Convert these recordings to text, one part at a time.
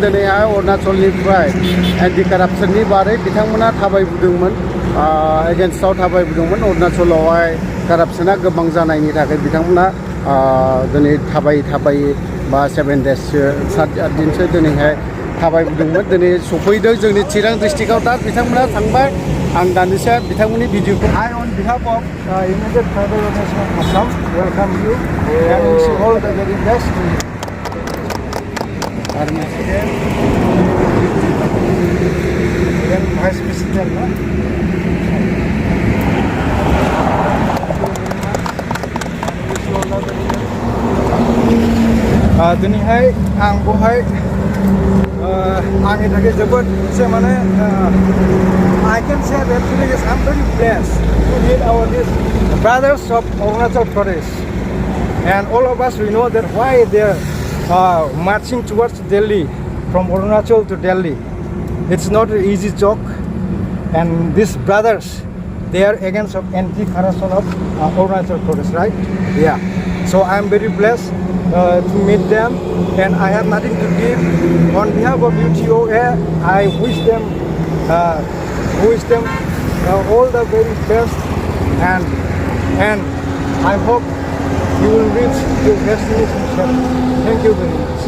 दिनैहाय अरुणाचलनिफ्राय एन्टि कारापसननि बारै बिथांमोना थाबायबोदोंमोन एगेन्स्टआव थाबायबोदोंमोन अरुणाचलावहाय कारापसना गोबां जानायनि थाखाय बिथांमोना दिनै थाबायै बा 7 डेससो 7-8 दिनसो दिनैहाय थाबायबोदोंमोन दिनै सफैदों जोंनि चिरां डिस्ट्रिक्टआव दा बिथांमोना थांबाय आं दानिसो बिथांमोननि भिडिअखौ I on behalf of United Tribal Organization of Assam welcome you and wish you all the very best. Dan Vice President दिनैहाय आं बहाय आंनि थाखाय जोबोद मोनसे माने I can say that today is I'm very blessed to meet our these brothers of Arunachal Pradesh, and all of us we know that why they're marching towards Delhi from Arunachal to Delhi. It's not an easy job, and these brothers they are against of anti-corruption of Arunachal Pradesh, right? Yeah. So I'm very blessed to meet them, and I have nothing to give. On behalf of UTOA, I wish them all the very best, and I hope you will reach your destination safely. Thank you very much.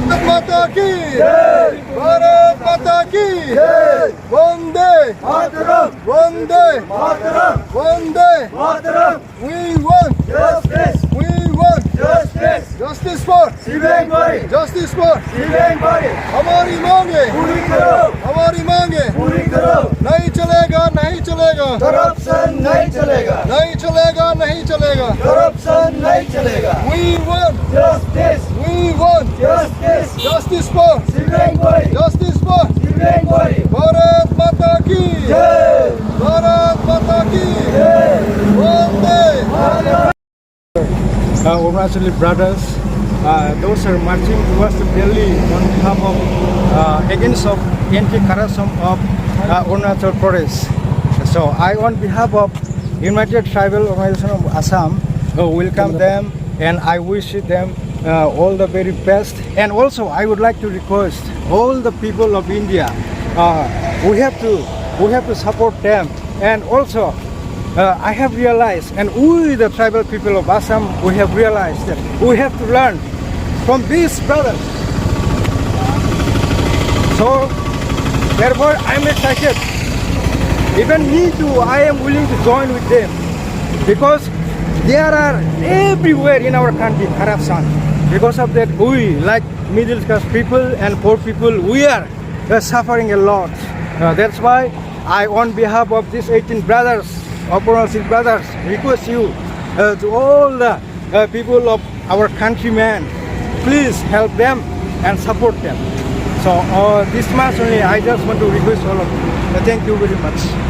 Bharat Mata ki jai! Bharat Mata ki jai! Vande Mataram! Vande Mataram! Vande Mataram! We want justice! We want justice! Justice for Shivengwari! Justice for Shivengwari! हमारी मांगे पूरी करो! हमारी मांगे पूरी करो! नहीं चलेगा नहीं चलेगा! Corruption नहीं चलेगा! नहीं चलेगा नहीं चलेगा! Corruption नहीं चलेगा! We want justice! We want justice! Justice for Shivengwari! Justice for Shivengwari! Bharat Mata ki jai! Bharat Mata ki jai! Vande Mataram! Arunachali brothers, those are marching towards Delhi on behalf of against of anti-corruption of Arunachal Pradesh. So I, on behalf of United Tribal Organization of Assam, welcome them, and I wish them all the very best. And also, I would like to request all the people of India, we have to support them. And also, I have realized, and we, the tribal people of Assam, we have realized that we have to learn from these brothers. So, therefore, I am excited. Even me too, I am willing to join with them, because there are everywhere in our country corruption. Because of that, we, like middle class people and poor people, we are suffering a lot. That's why I, on behalf of these 18 brothers, Arunachal brothers, request you to all the people of our countrymen, please help them and support them. So this much only I just want to request all of you. Thank you very much.